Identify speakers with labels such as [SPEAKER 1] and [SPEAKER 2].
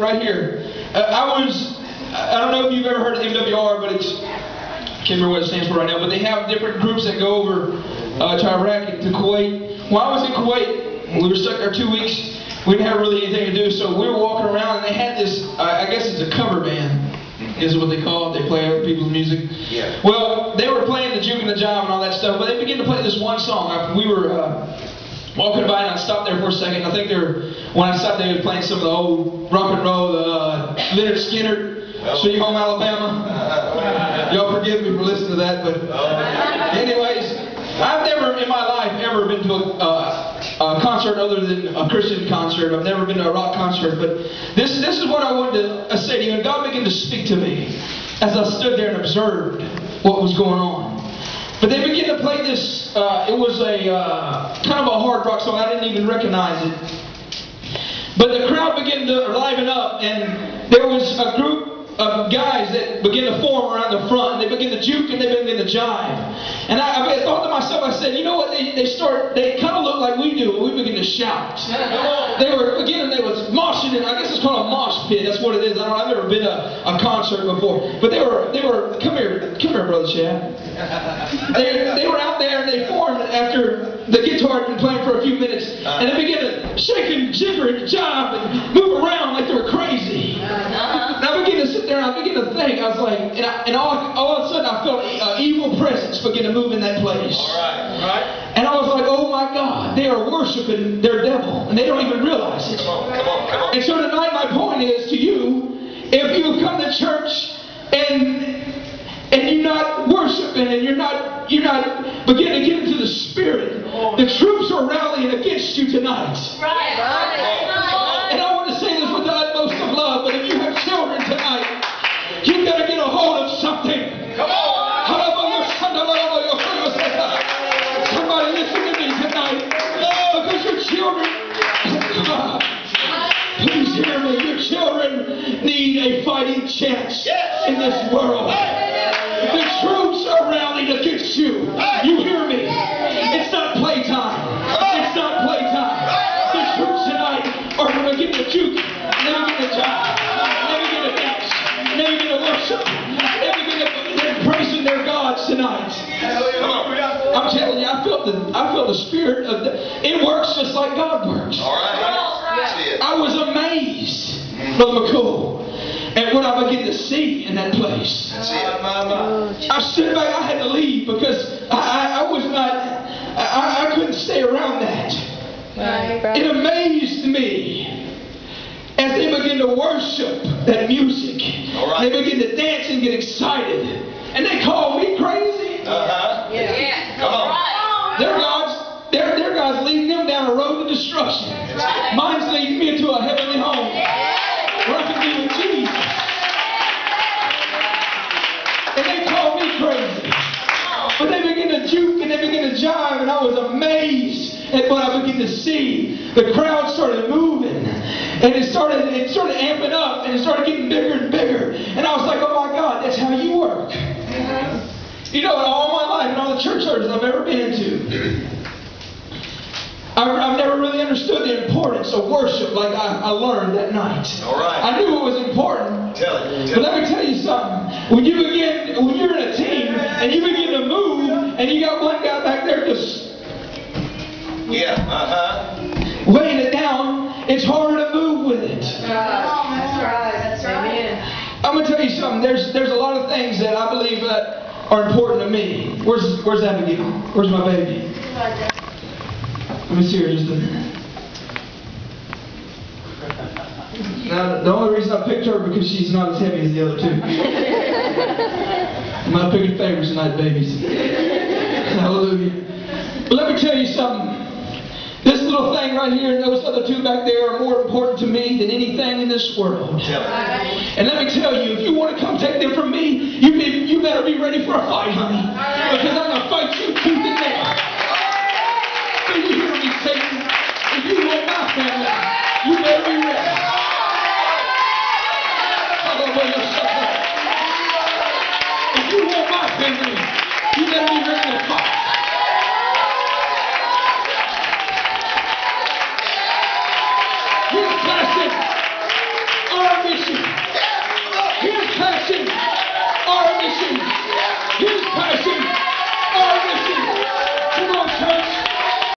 [SPEAKER 1] right here. I don't know if you've ever heard of MWR, but I can't remember what it stands for right now, but they have different groups that go over to Iraq and to Kuwait. When I was in Kuwait, we were stuck there 2 weeks. We didn't have really anything to do, so we were walking around, and they had this, I guess it's a cover band, is what they call it. They play other people's music. Yeah. Well, they were playing the juke and the jive and all that stuff, but they began to play this one song. We were walking by, and I stopped there for a second. I think when I stopped there, they were playing some of the old rock and roll, Leonard Skinner, Sweet Home Alabama. Y'all forgive me for listening to that, but anyways, I've never in my life ever been to a concert other than a Christian concert. I've never been to a rock concert, but this is what I wanted to say to you. And God began to speak to me as I stood there and observed what was going on. But they began to play this, it was a kind of a hard rock song. I didn't even recognize it. But the crowd began to liven up, and there was a group of guys that began to form around the front, and they began to juke and they began to jive. And I thought to myself, I said, you know what, they kind of look like we do, and we begin to shout. They was moshing, and I guess it's called a mosh pit, that's what it is. I've never been to a concert before. But they were, come here, Brother Chad. They were out there, and they formed after the guitar had been playing for a few minutes, and they began to shake and jigger and jive and move around like they were crazy. And I began to sit there and I began to think. I was like, and all of a sudden I felt an evil presence begin to move in that place. All right. And I was like, oh my God, they are worshiping their devil, and they don't even realize it. Come on. And so tonight my point is to you, if you come to church and you're not worshiping and you're not beginning to get into the spirit, the troops are rallying against you tonight. Right. And I want to say this with the utmost of love, but if you have children tonight, you got to get a hold of something. Come on. Somebody listen to me tonight, because your children, please hear me, your children need a fighting chance in this world. The troops are rallying against you. You hear me? It's not playtime. It's not playtime. The troops tonight are going to get the juke. They're going to jive. They're going to dance. They're going to worship. They're praising their gods tonight. I'm telling you, I felt the spirit of it works just like God works. All right. I was amazed, Brother McCool, at what I began to see in that place. I stood back. I had to leave because I was not. I couldn't stay around that. Right. It amazed me as they began to worship that music. Right. They began to dance and get excited, and they called me crazy. Yeah. Come on. Their God's leading them down a road to destruction. Right. Mine's leading me into a heavenly home where I can be with Jesus. And they called me crazy. But they began to juke and they began to jive, and I was amazed at what I began to see. The crowd started moving, and it started amping up, and it started getting bigger and bigger. And I was like, oh my God, that's how you work. You know, in all my life, in all the church services I've ever been to, I've never really understood the importance of worship like I learned that night. All right. I knew it was important. Tell it. But let me tell you something. When you're in a team and you begin to move, and you got one guy back there just weighing it down, it's harder to move with it. That's right. That's right. I'm gonna tell you something. There's a lot of things that I believe that are important to me. Where's Abigail? Where's my baby? Let me see her just a minute. Now, the only reason I picked her because she's not as heavy as the other two. I'm not picking favorites tonight, babies. Hallelujah. But let me tell you something. This little thing right here and those other two back there are more important to me than anything in this world. And let me tell you, if you want to come take them from me, you better be ready for a fight, honey. Because I'm going to fight you tooth and nail. Do you hear me, Satan?